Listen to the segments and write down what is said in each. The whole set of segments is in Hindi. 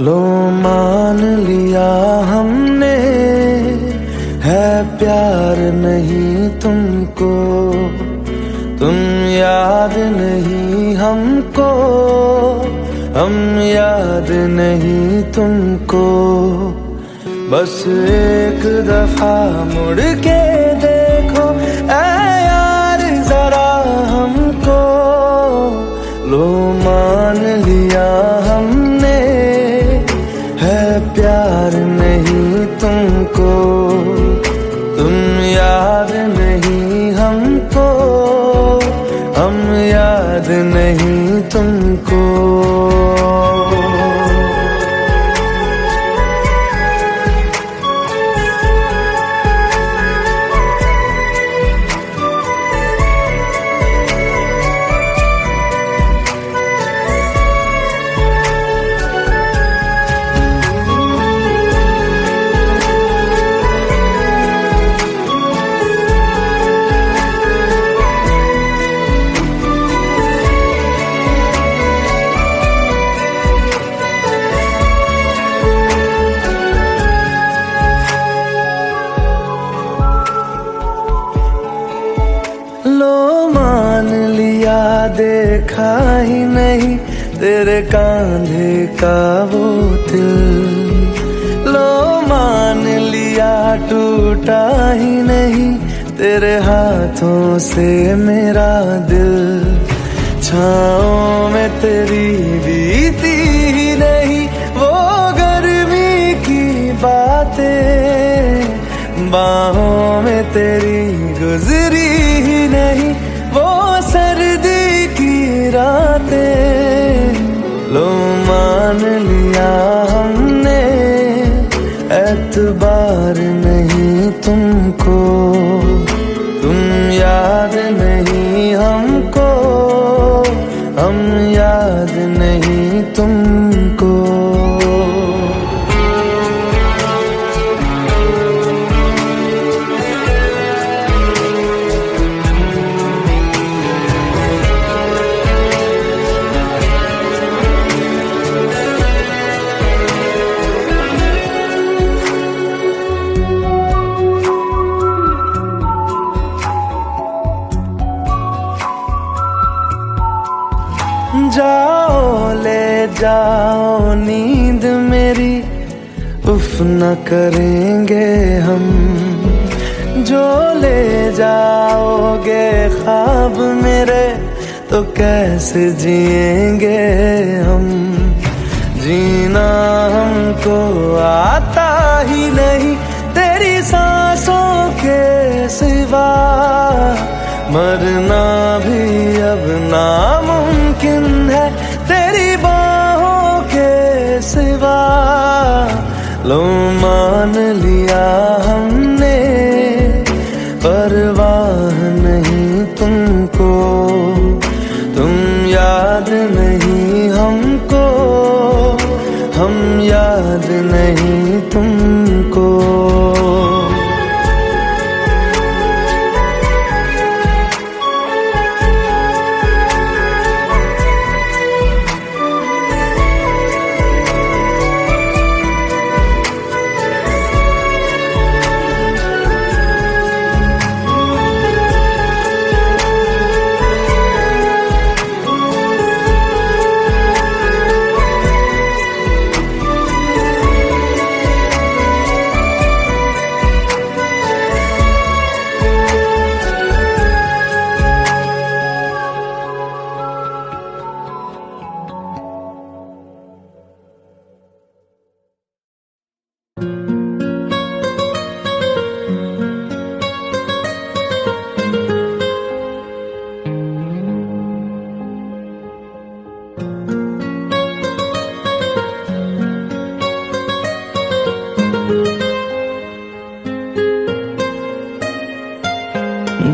लो मान लिया हमने, है प्यार नहीं तुमको, तुम याद नहीं हमको, हम याद नहीं तुमको। बस एक दफा मुड़ के देखो ऐ यार जरा हमको, लो मान लिया हमने, है प्यार नहीं तुमको, तुम याद नहीं हमको, हम याद नहीं तुमको। लो मान लिया देखा ही नहीं तेरे कांधे का वो दिल, लो मान लिया टूटा ही नहीं तेरे हाथों से मेरा दिल। छाँव में तेरी बीती ही नहीं वो गर्मी की बातें, बाहों में तेरी गुजरी ही नहीं वो सर्दी की रातें। लो मान लिया हमने, एतबार नहीं तुमको, तुम याद नहीं हमको, हम याद नहीं तुमको। जाओ ले जाओ नींद मेरी, उफ न करेंगे हम, जो ले जाओगे ख्वाब मेरे तो कैसे जिएंगे हम। जीना हमको आता ही नहीं तेरी सांसों के सिवा, मरना भी अब नामुमकिन है तेरी बाहों के सिवा। लो मान लिया हमने, परवाह नहीं तुमको, तुम याद नहीं हमको, हम याद नहीं तुमको।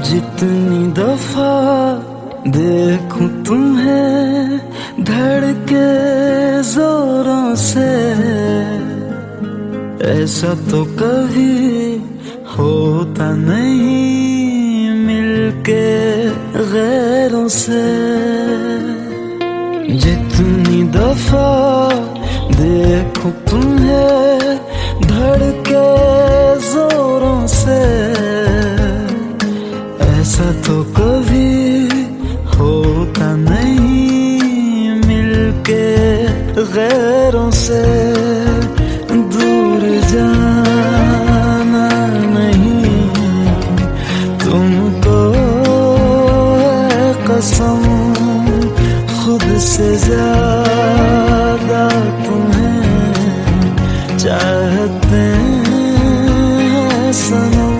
जितनी दफा देखूं तुम्हें धड़के जोरों से, ऐसा तो कभी होता नहीं मिलके गैरों से। जितनी दफा देखूं तुम्हें धड़के जोरों से, ऐसा तो कभी होता नहीं मिलके गैरों से। दूर जाना नहीं तुमको है कसम, खुद से ज्यादा तुम्हें चाहते हैं सनम।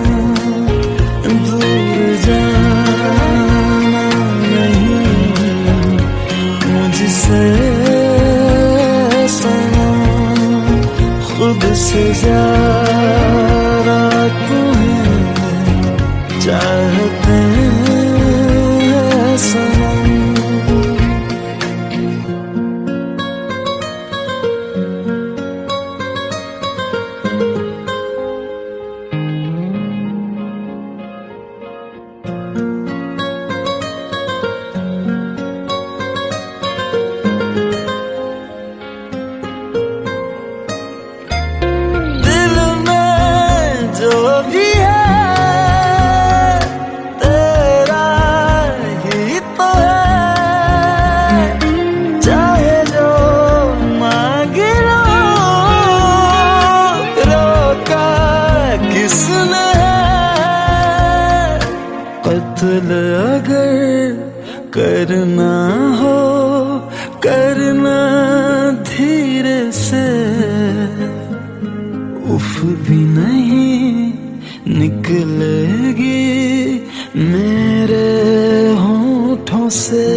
दूर जाना नहीं मुझसे सनम, खुद से ज्यादा तुम्हें चाहते हैं सनम। जो भी है तेरा ही तो है, चाहे जो मांग लो, रोका किसने है। कत्ल अगर करना हो करना धीरे से, उफ भी नहीं निकलेगी मेरे होठों से।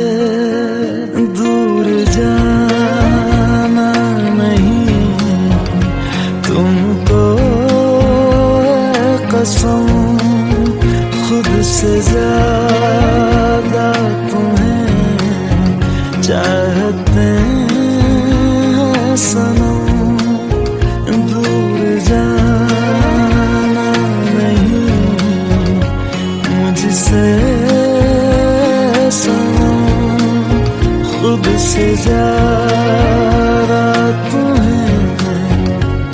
दूर जाना नहीं तुमको है कसम, खुद से ज्यादा तुम्हें चाहते हैं सनम। दूर जाना नहीं मुझसे सनम, खुद से ज्यादा तुम्हें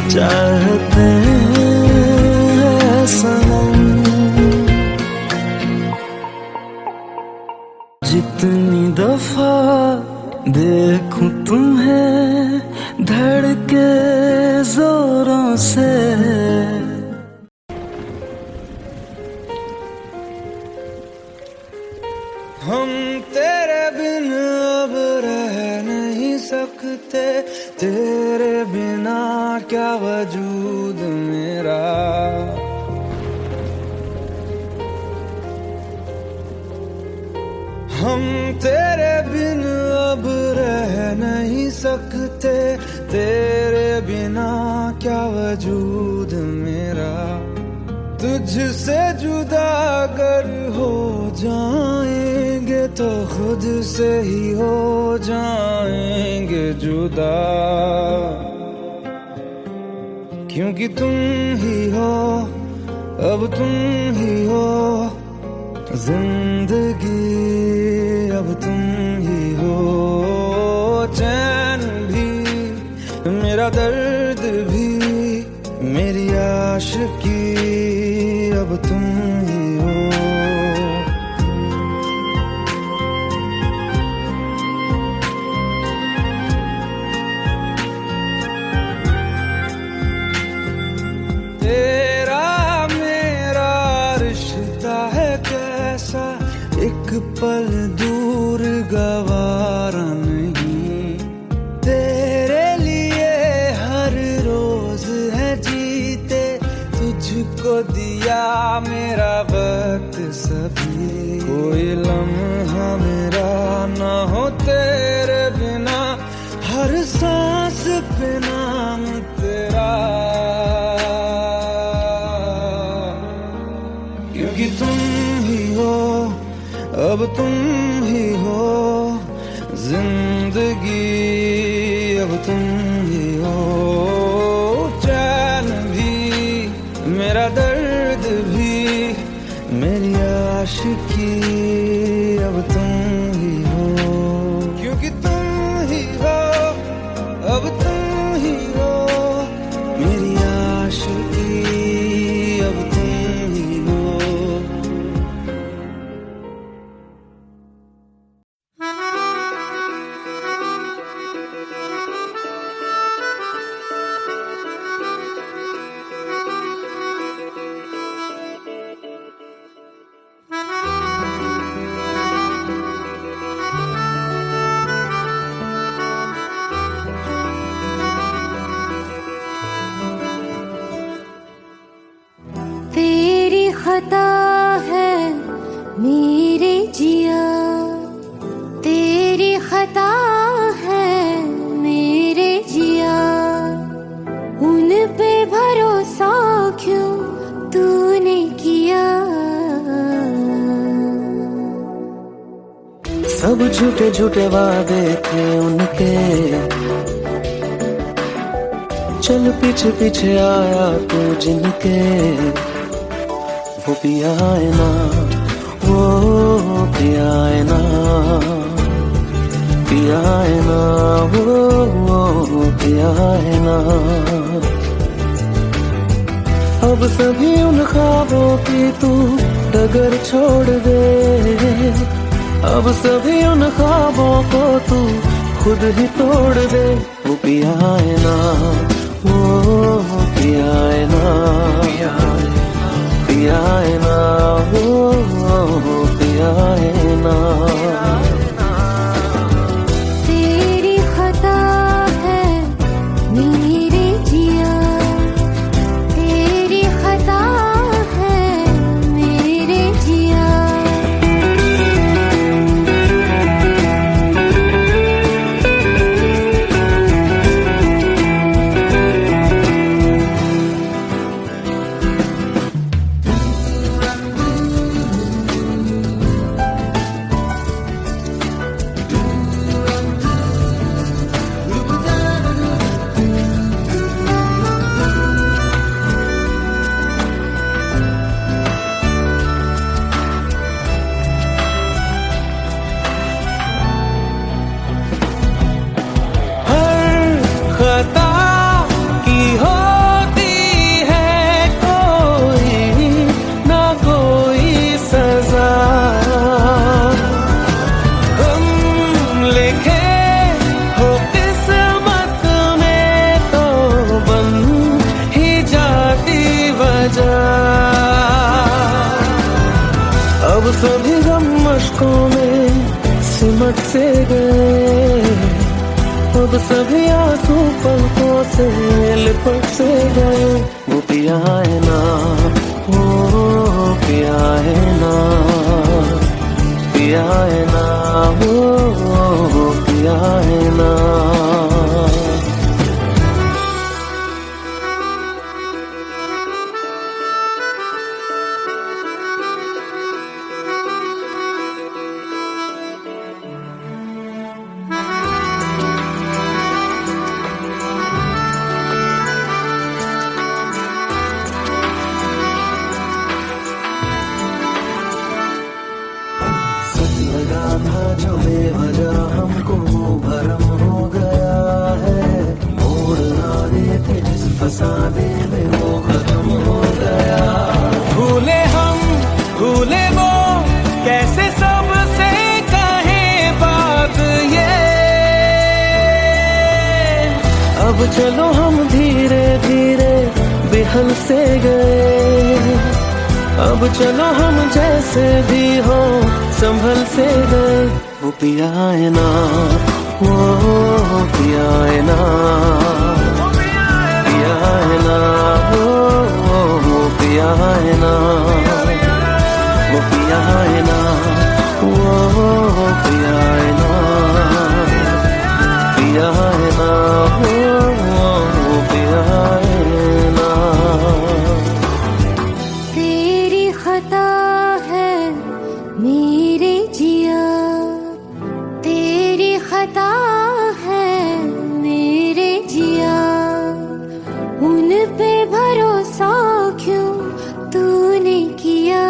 चाहते हैं सनम। जितनी दफा देखूं तुम्हें धड़के जोरों से, हम तेरे बिन अब रह नहीं सकते, तेरे बिना क्या वजूद मेरा। हम तेरे बिन अब रह नहीं सकते, तेरे बिना क्या वजूद मेरा। तुझसे जुदा अगर हो जाएंगे तो खुद से ही हो जाएंगे जुदा, क्योंकि तुम ही हो अब तुम ही हो जिंदगी, अब तुम ही हो चैन भी मेरा दर्द भी मेरी आशिकी, अब तुम ही हो। तेरा मेरा रिश्ता है कैसा, एक पल दूर गवारा नहीं। तेरे लिए हर रोज है जीते, तुझको दिया मेरा वक्त सभी। कोई लम्हा मेरा ना हो तेरे बिना, हर सांस पे नाम तेरा, क्योंकि तुम ही हो अब तुम ही हो जिंदगी, अब तुम ही हो चैन भी मेरा दर्द भी मेरी आशिकी, अब तुम ही हो। खता है मेरे जिया, तेरी खता है मेरे जिया, उन पे भरोसा क्यों तूने किया। सब झूठे झूठे वादे थे उनके, चल पीछे पीछे आया तू जिनके, वो पिया है ना, वो पिया है ना, पिया है ना, वो पिया है ना। अब सभी उन ख्वाबों की तू डगर छोड़ दे, अब सभी उन ख्वाबों को तू खुद ही तोड़ दे। वो पिया है ना, वो पिया है ना, पिया है ना, वो पिया है ना। तेरी खता है मेरे जिया, तेरी खता है मेरे जिया। खता की होती है कोई ना कोई सजा, हम लिखे हो किस्मत में तो बन ही जाती वजह। अब सभी गम मशकों में सिमट से गए, अब सभी आंसू पलकों से लिपट से गए। वो पिया है ना, वो पिया है ना, पिया है ना, वो पिया है ना। लगा था जो बेवजह हमको भरम हो गया है, मोड़ आने थे जिस फसाने में वो खत्म हो गया। भूले हम भूले वो कैसे सबसे कहे बात ये, अब चलो हम धीरे धीरे बिहल से गए, अब चलो हम जैसे भी हो संभल से गए। वो पिया है ना, वो पिया है ना, पिया है ना, वो पिया है ना, वो पिया है ना, वो पिया है ना, पिया है ना, वो पिया है ना। तेरी खता है मेरे जिया, तेरी खता है मेरे जिया, उन पे भरोसा क्यों तूने किया।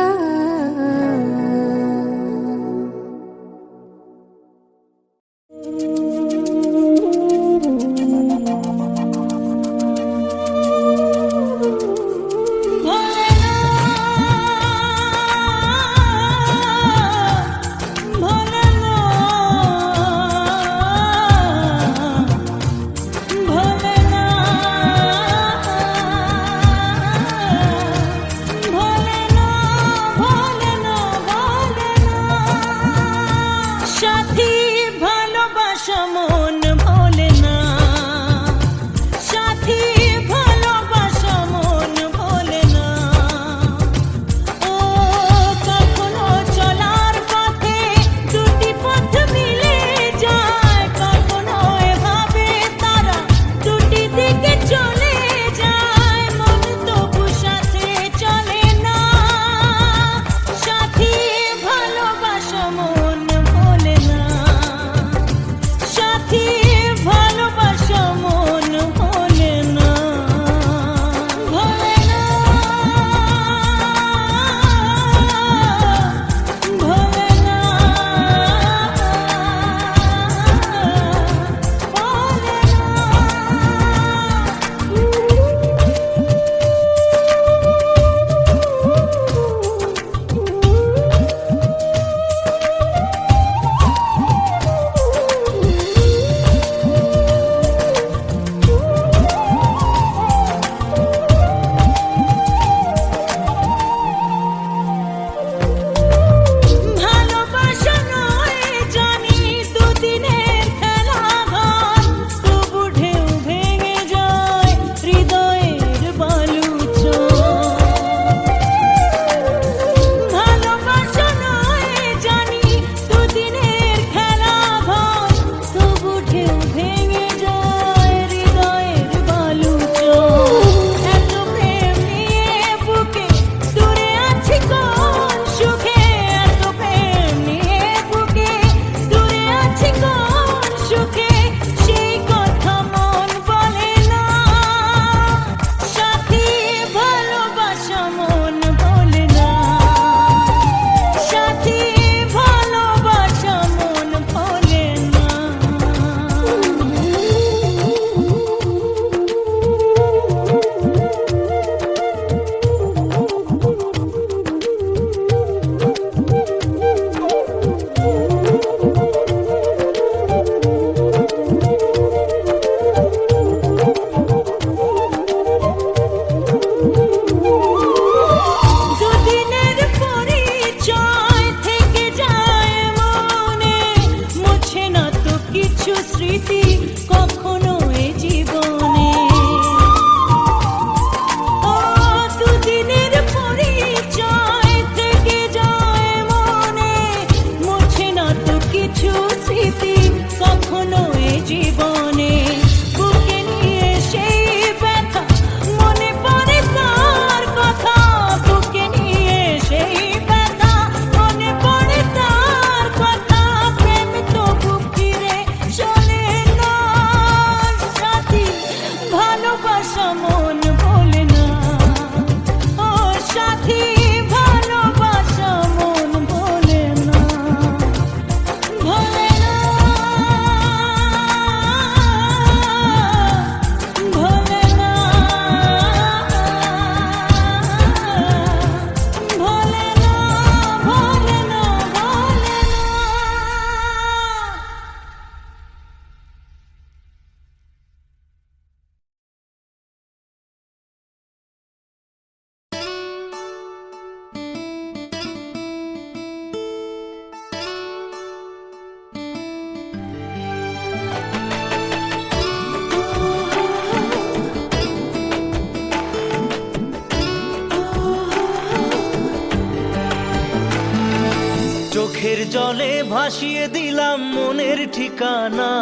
চোখের জলে ভাসিয়ে দিলাম মনের ঠিকানা,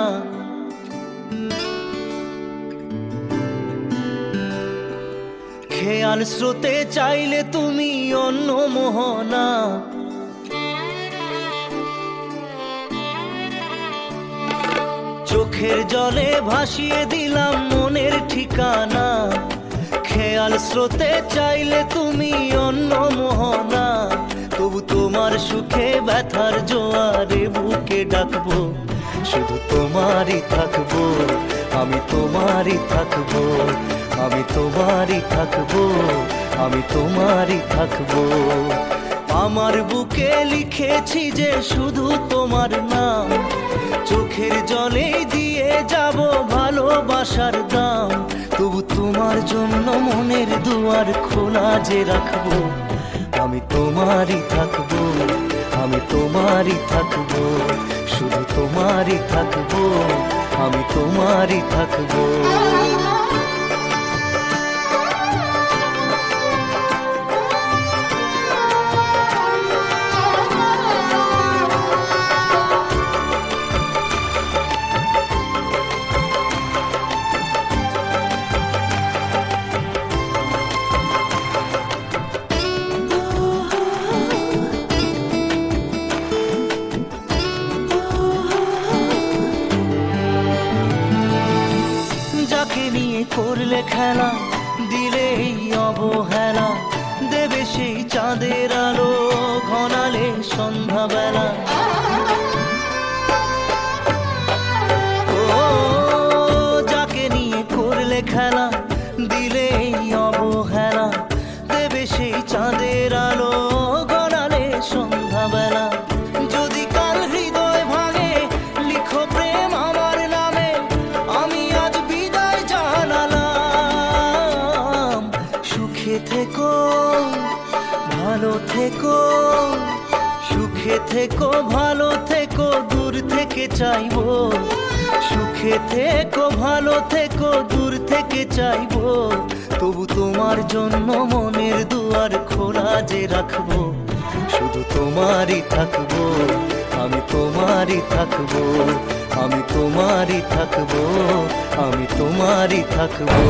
খেয়াল স্রোতে চাইলে তুমি অন্য মোহনা। চোখের জলে ভাসিয়ে দিলাম মনের ঠিকানা, খেয়াল স্রোতে চাইলে তুমি অন্য মোহনা। তবু তোমার সুখে ব্যথার জোয়ারে বুকে ডাকবো, শুধু তোমারই থাকবো, আমি তোমারই থাকবো, আমি তোমারই থাকবো, আমি তোমারই থাকবো। আমার বুকে লিখেছি যে শুধু তোমার নাম, চোখের জলে দিয়ে যাব ভালোবাসার দাম। তবু তোমার জন্য মনের দুয়ার খোলা যে রাখবো, আমি তোমারই থাকবো, আমি তোমারই থাকবো, শুধু তোমারই থাকবো, আমি তোমারই থাকবো। যাকে নিয়ে করলে খেলা, দিলে এই অবহেলা, দেবে সেই চাঁদের আলো ঘনালে সন্ধ্যাবেলা। ও যাকে নিয়ে করলে খেলা, দিলে এই অবহেলা, দেবে সেই চাঁদের আলো ঘনালে সন্ধ্যাবেলা। যদি কাল হৃদয় ভাঙে লিখো প্রেম আমার নামে, আমি আজ বিদায় জানালাম। সুখে থেকো ভালো থেকো, সুখে থেকো ভালো থেকো, দূর থেকে চাইবো। সুখে থেকো ভালো থেকো, দূর থেকে চাইবো। তবু তোমার জন্য মনের দুয়ার খোলা যে রাখবো, শুধু তোমারই থাকবো, আমি তোমারই থাকবো, আমি তোমারই থাকবো, আমি তোমারই থাকবো।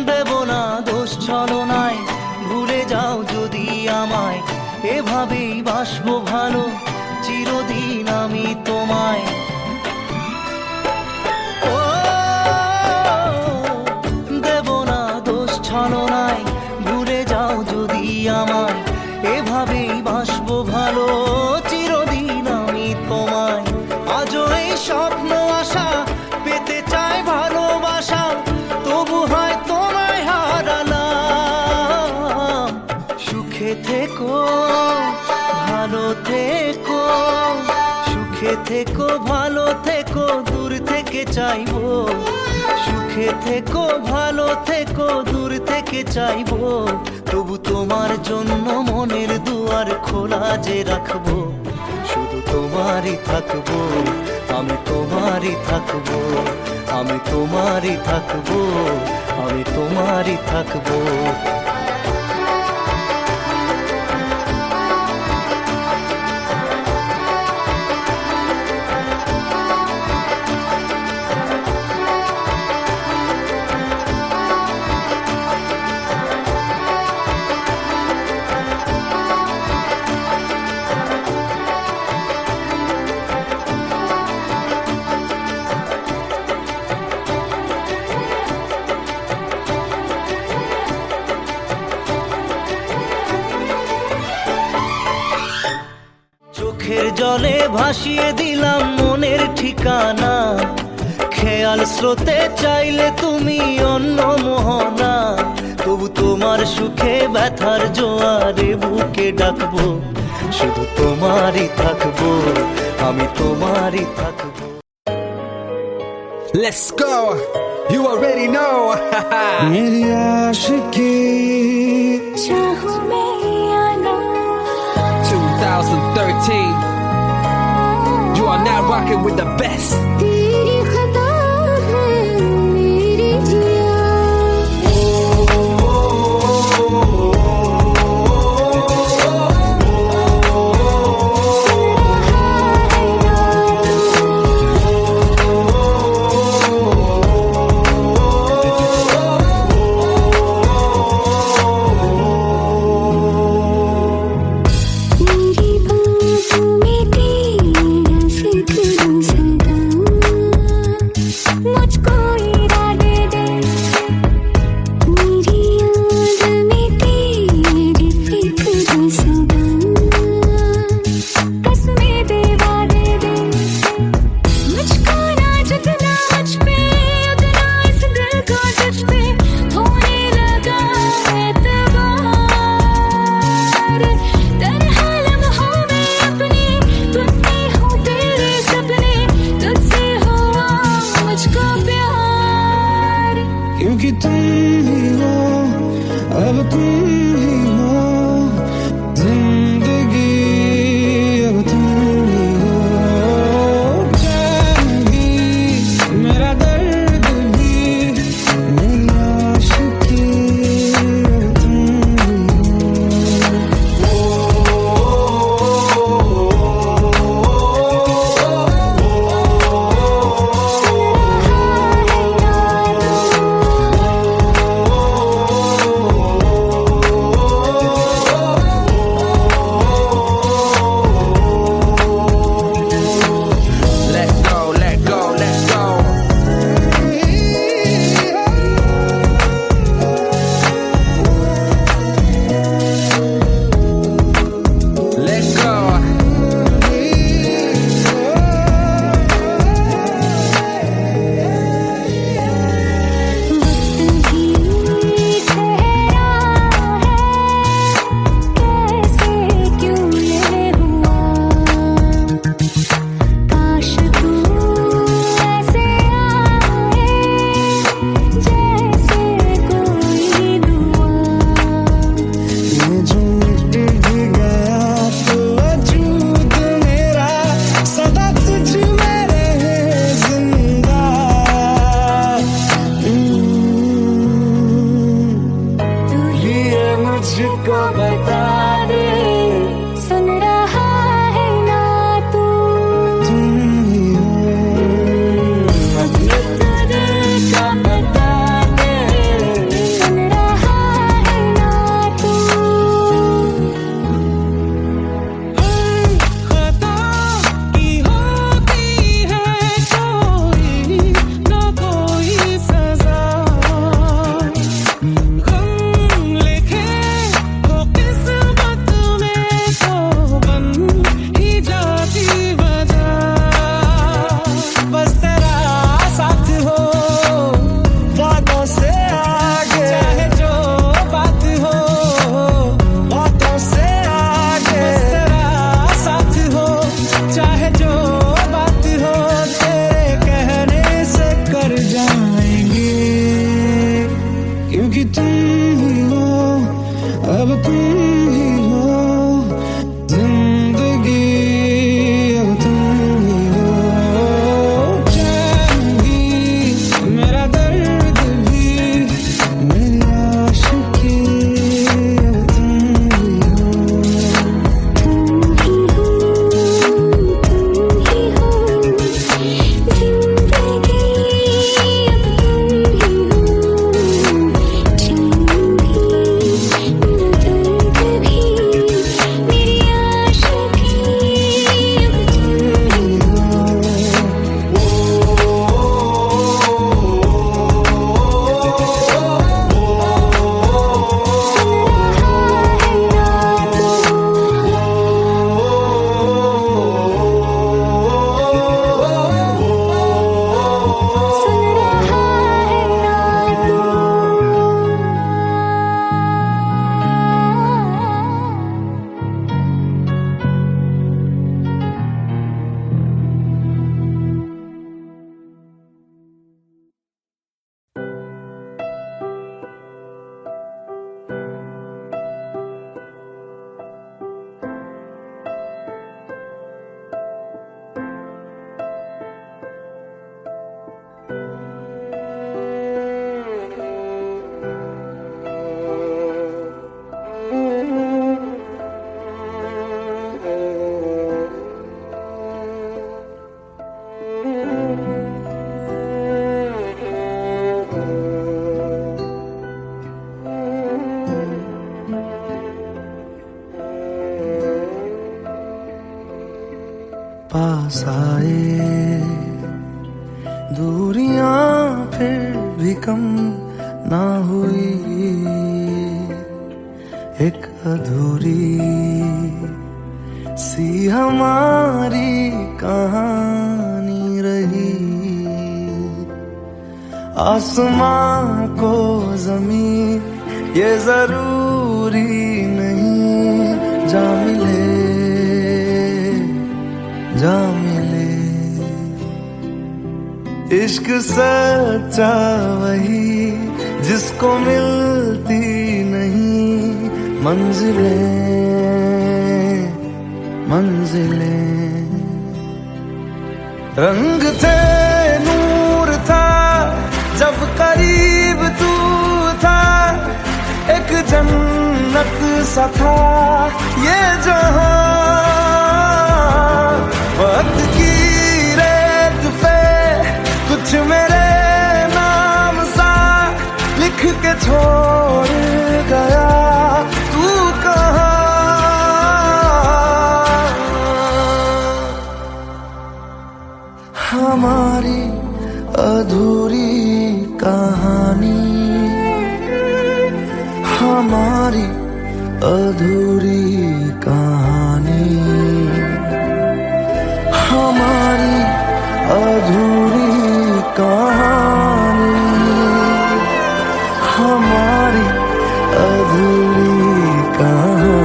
দেব না দোষ ছলনায়, ভুলে যাও যদি আমায়, এভাবেই বাসবো ভালো চিরদিন আমি তোমায়। ও দেব না দোষ ছলনায়, ভুলে যাও যদি আমায়, এভাবেই বাসবো ভালো চিরদিন আমি তোমায়। আজও এই স্বপ্ন আশা পেতে চাই ভালোবাসা, তবু হয় তোমায় হারালাম। সুখে থেকো ভালো থেকো, সুখে থেকো ভালো থেকো, দূর থেকে চাইবো। সুখে থেকো ভালো থেকো, দূর থেকে চাইবো। তবু তোমার জন্য মনের দুয়ার খোলা যে রাখবো, শুধু তোমারই থাকবো, আমি তোমারই থাকবো, আমি তোমারই থাকবো, আমি তোমারই থাকবো। চোখের জলে ভাসিয়ে দিলাম মনের ঠিকানা, খেয়াল স্রোতে চাইলে তুমি অন্য মোহনা। তবু তোমার সুখে ব্যথার জোয়ারে বুকে ডাকবো, শুধু তোমারই থাকবো, আমি তোমারই থাকবো। Let's go. You already know. मेरी आशिकी चाहूं मैं it with the best. तेरी खता है मेरी जिया मेरी बातों में तेरा जिक्र सदा साए, दूरियां फिर भी कम ना हुई, एक अधूरी सी हमारी कहानी रही। आसमां को ज़मीं ये जरूरी नहीं, जा मिले जा मिले। इश्क सच्चा वही जिसको मिलती नहीं मंजिलें मंजिलें। रंग थे नूर था जब करीब तू था, एक जन्नत सा था ये जहां। वक्त की रेत पे कुछ मेरे नाम सा लिख के छोड़ गया, तू कहाँ? हमारी अधूरी कहानी, हमारी अधूरी कहानी, हमारी अधूरी कहानी, हमारी अधूरी कहानी।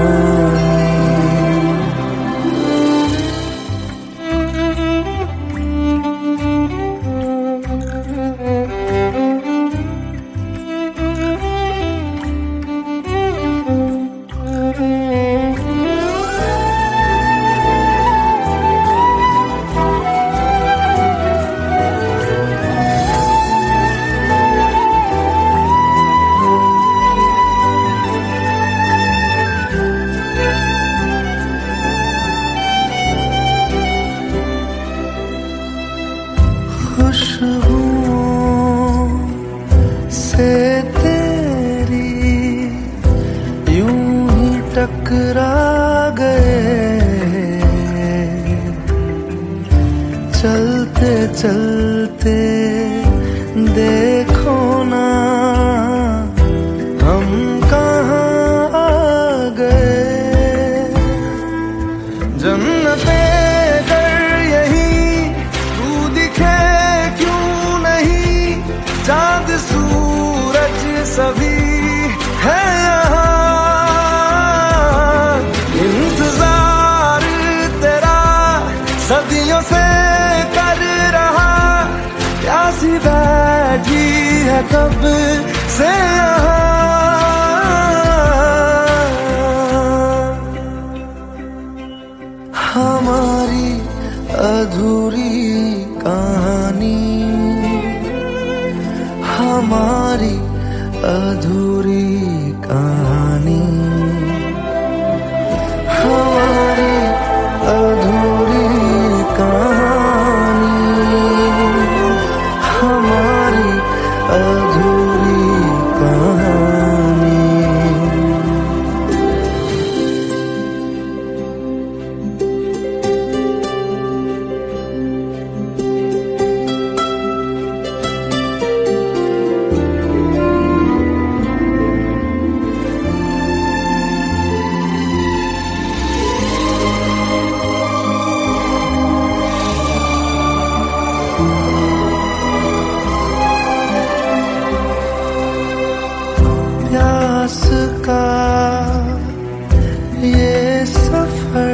खुशबुओं से तेरी यूं ही टकरा गए, चलते चलते देखो ना हम कहाँ आ गए। जन्नते चाँद सूरज सभी है यहाँ, इंतजार तेरा सदियों से कर रहा, प्यासी बैठी है कब से यहाँ। हमारी अधूरी कहानी, हमारी अधूरी कहानी, हमारी अधूरी कहानी, हमारी अधूरी कहानी। प्यास का ये सफर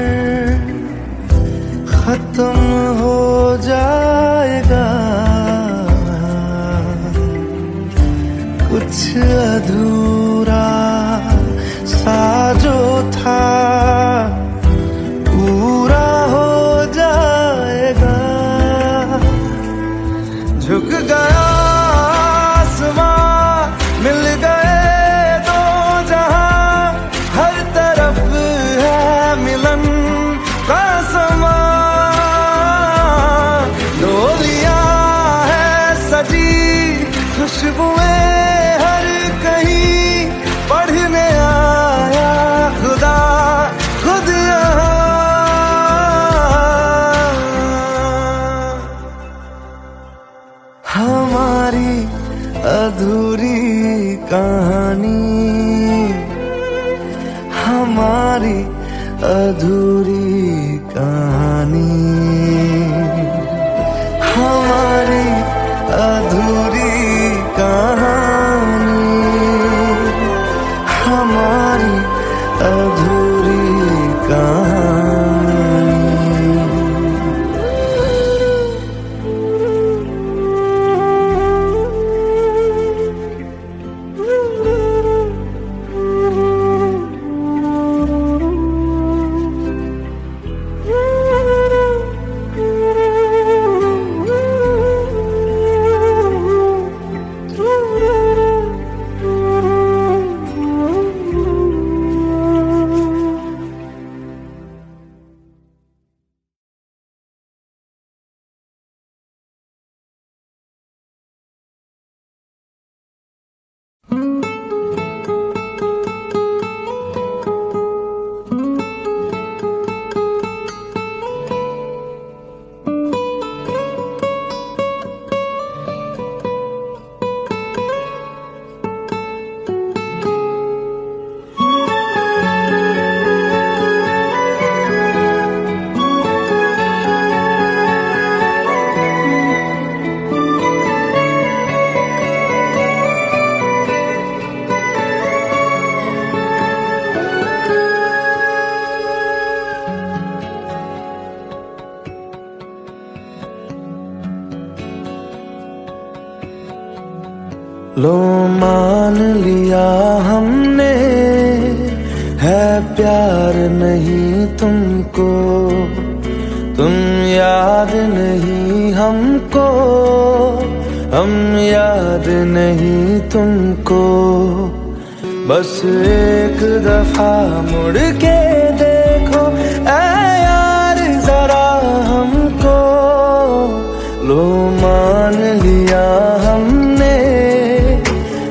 खत्म हो जाएगा, कुछ अधूरा सा जो था पूरा हो जाएगा। झुक गया आसमां, मिल गए दो जहां, हर तरफ है मिलन का समा। डोलियां है सजी खुशबुएं हर कहीं, पढ़ने आया खुदा खुद यहाँ। अधूरी कहानी, हमारी अधूरी कहानी, हमारी अधूरी कहानी, हमारी अधूरी कहानी। लो मान लिया हमने है प्यार नहीं तुमको, तुम याद नहीं हमको, हम याद नहीं तुमको। बस एक दफा मुड़ के देखो ऐ यार जरा हमको। लो मान लिया हमने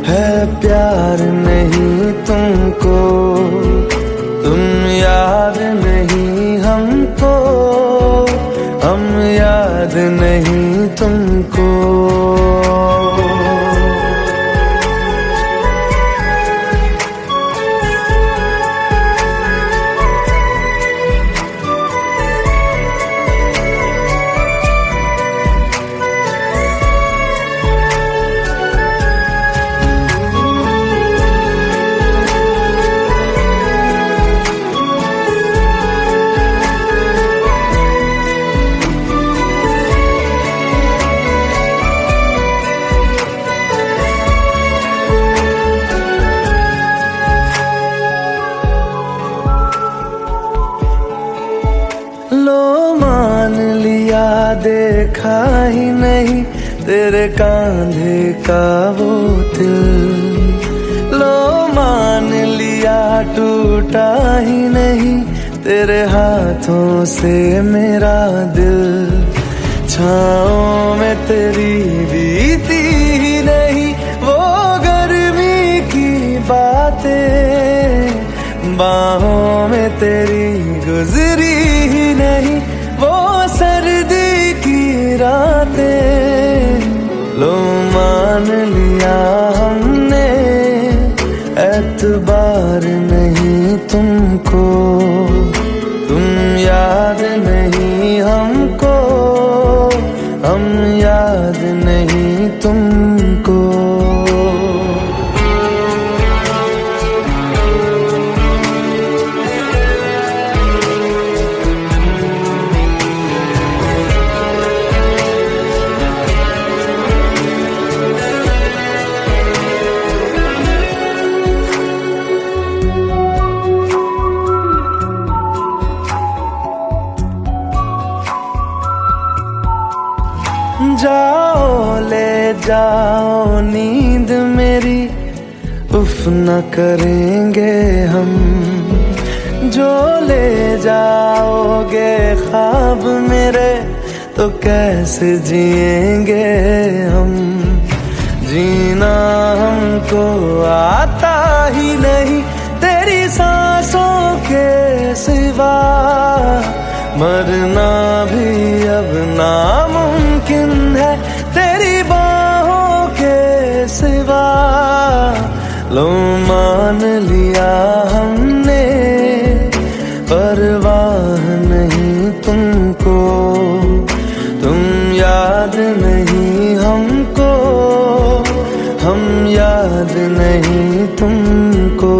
है प्यार नहीं तुमको, तुम याद नहीं हमको, हम याद नहीं तुमको। देखा ही नहीं तेरे कांधे का वो दिल, लो मान लिया टूटा ही नहीं तेरे हाथों से मेरा दिल। छाँव में तेरी बीती ही नहीं वो गर्मी की बातें, बाहों में तेरी गुजरी ही नहीं वो सर्दी की रातें। लो मान लिया हमने एतबार नहीं तुमको, तुम याद नहीं हमको, हम याद नहीं तुमको। जाओ ले जाओ नींद मेरी, उफ न करेंगे हम। जो ले जाओगे ख्वाब मेरे तो कैसे जिएंगे हम। जीना हमको आता ही नहीं तेरी सांसों के सिवा, मरना भी अब नामुमकिन है तेरी बाहों के सिवा लो मान लिया हमने, परवाह नहीं तुमको, तुम याद नहीं हमको, हम याद नहीं तुमको।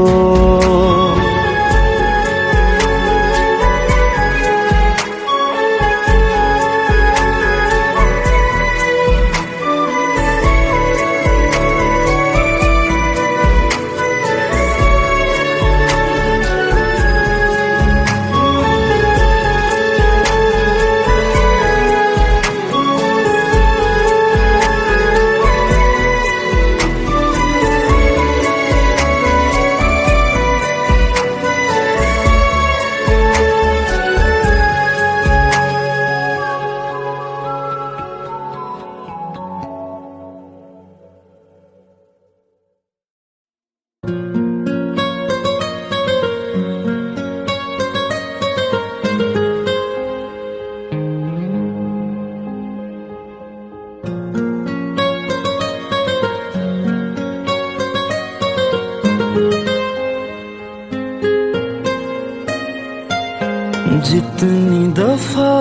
जितनी दफा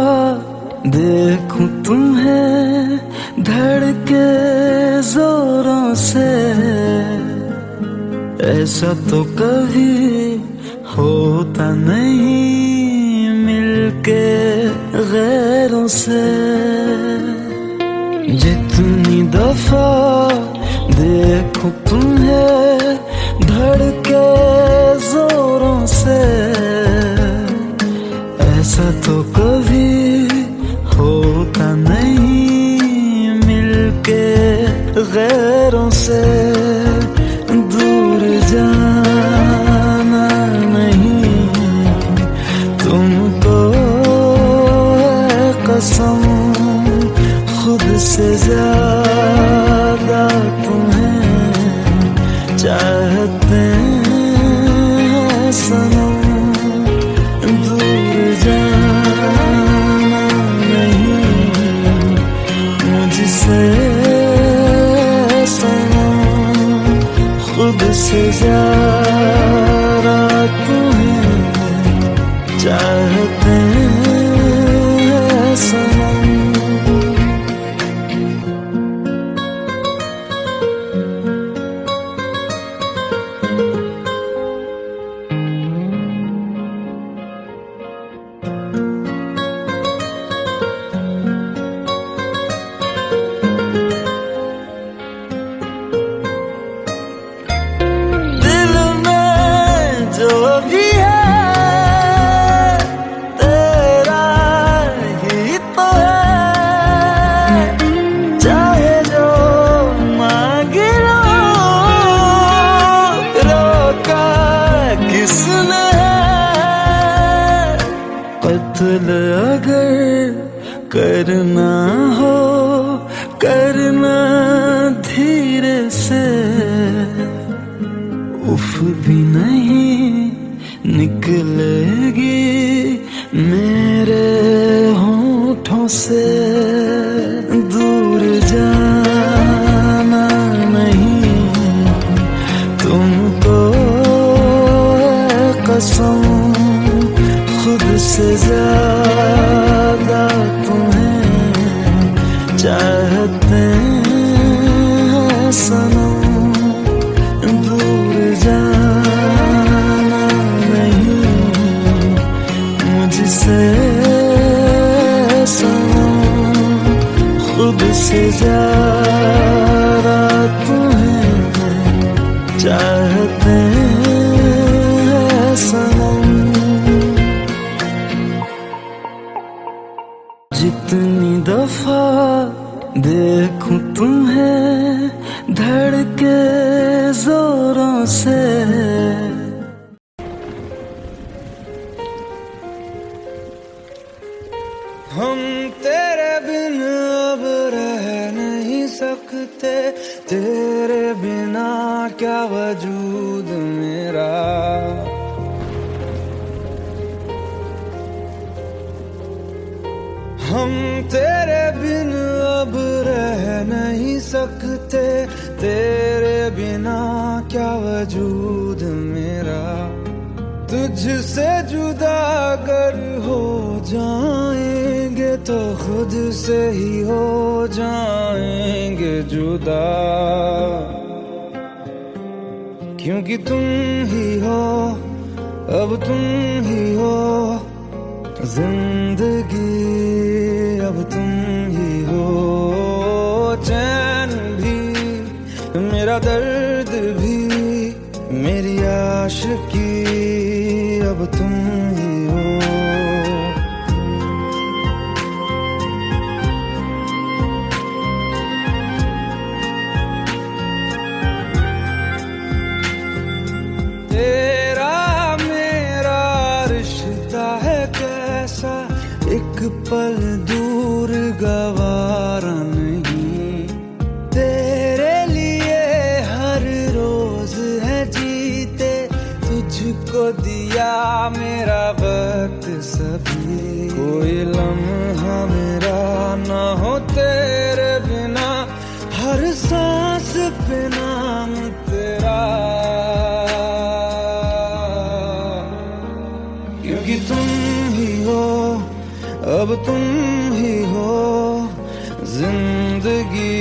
देखूं तुम्हें धड़के जोरों से, ऐसा तो कभी होता नहीं मिलके गैरों से। जितनी दफा देखूं तुम्हें धड़के जोरों से, ऐसा तो कभी होता नहीं मिलके गैरों से। दूर जाना नहीं तुमको है कसम, खुद से ज्यादा तुम्हें चाहते हैं सनम। दूर जाना नहीं मुझसे सनम, खुद से ज्यादा तुम्हें चाहते हैं सनम। कत्ल अगर करना हो करना धीरे से, उफ भी नहीं निकलेगी मेरे होठों से। दूर जाना नहीं तुमको है कसम, खुद से ज्यादा तुम्हें चाहते हैं सनम। दूर जाना नहीं मुझसे सनम, खुद से ज्यादा तुम्हें चाहते हैं सनम। जितनी दफा देखूं तुम्हें धड़के जोरों से, हम तेरे बिन अब रह नहीं सकते, तेरे बिना क्या वजूद मेरा। हम तेरे बिन अब रह नहीं सकते, तेरे बिना क्या वजूद मेरा, तुझसे जुदा अगर हो जाएंगे तो खुद से ही हो जाएंगे जुदा। क्योंकि तुम ही हो, अब तुम ही हो जिंदगी, अब तुम ही हो चैन भी, मेरा दर्द भी, मेरी आशिकी, अब तुम ही हो। तेरा मेरा रिश्ता है कैसा, एक पल दूर गवारा नहीं, तेरे लिए हर रोज है जीते, तुझको दिया मेरा वक्त सभी, कोई लम्हा मेरा ना हो तेरे बिना, हर सांस पे नाम तेरा। क्योंकि तुम ही हो, अब तुम ही हो जिंदगी,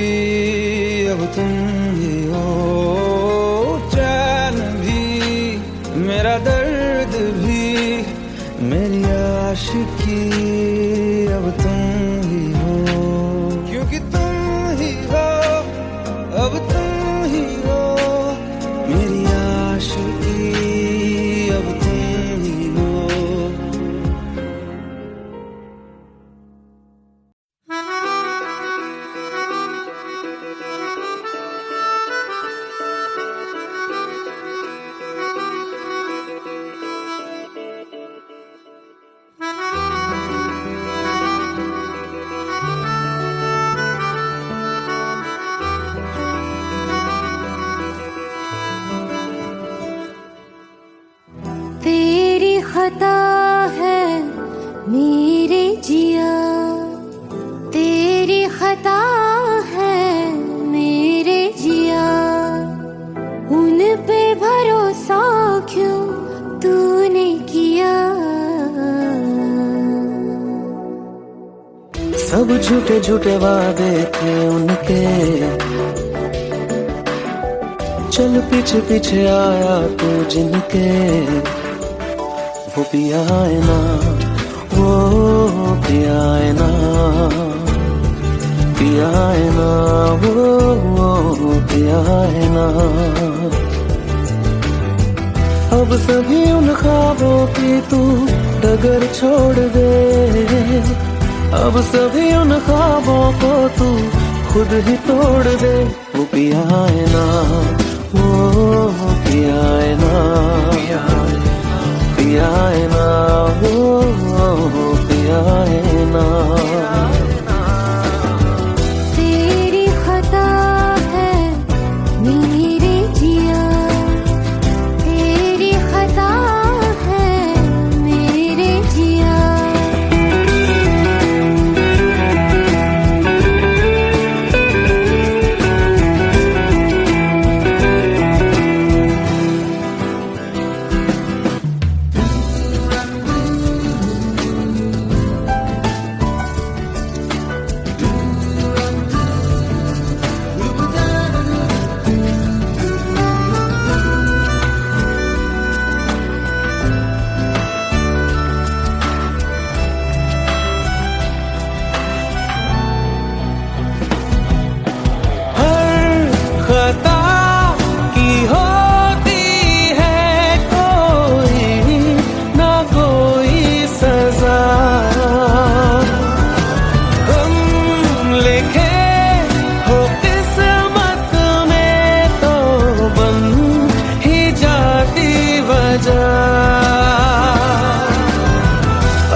अब तुम ही हो चैन भी, मेरा दर्द भी, मेरी आशिकी, अब तुम ही हो। क्योंकि तुम ही हो, अब तुम ही हो मेरी आशिकी, अब तुम ही हो। तेरी खता है मेरे जिया, तेरी खता है मेरे जिया, उन पे भरोसा क्यों तूने किया। सब झूठे झूठे वादे थे उनके, चल पीछे पीछे आया तू जिनके, वो पिया है ना, वो पिया है ना, पिया है ना, वो पिया है ना। अब सभी उन ख्वाबों की तू डगर छोड़ दे, अब सभी उन ख्वाबों को तू खुद ही तोड़ दे। वो पिया है ना, वो पिया है ना, पिया है ना, वो पिया है ना। तेरी खता है मेरे जिया, तेरी खता है मेरे जिया।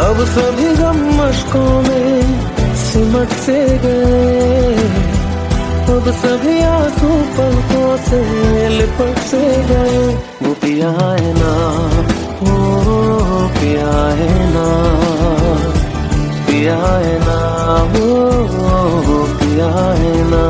अब सभी गम मशकों में सिमट से गए, अब सभी आंसू पलकों से लिपट से गए। वो पिया है ना, वो पिया है ना, पिया है ना, वो पिया है ना।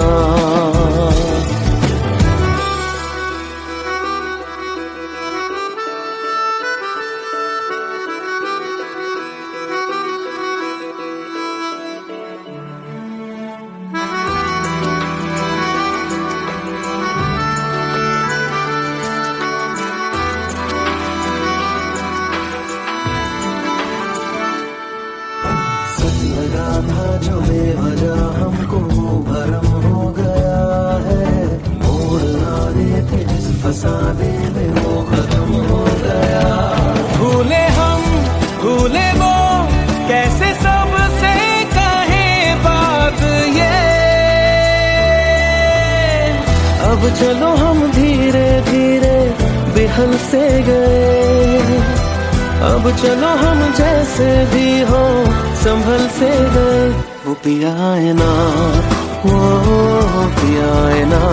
अब चलो हम धीरे धीरे बेहल से गए, अब चलो हम जैसे भी हो संभल से गए। वो पिया है ना, वो पिया है ना।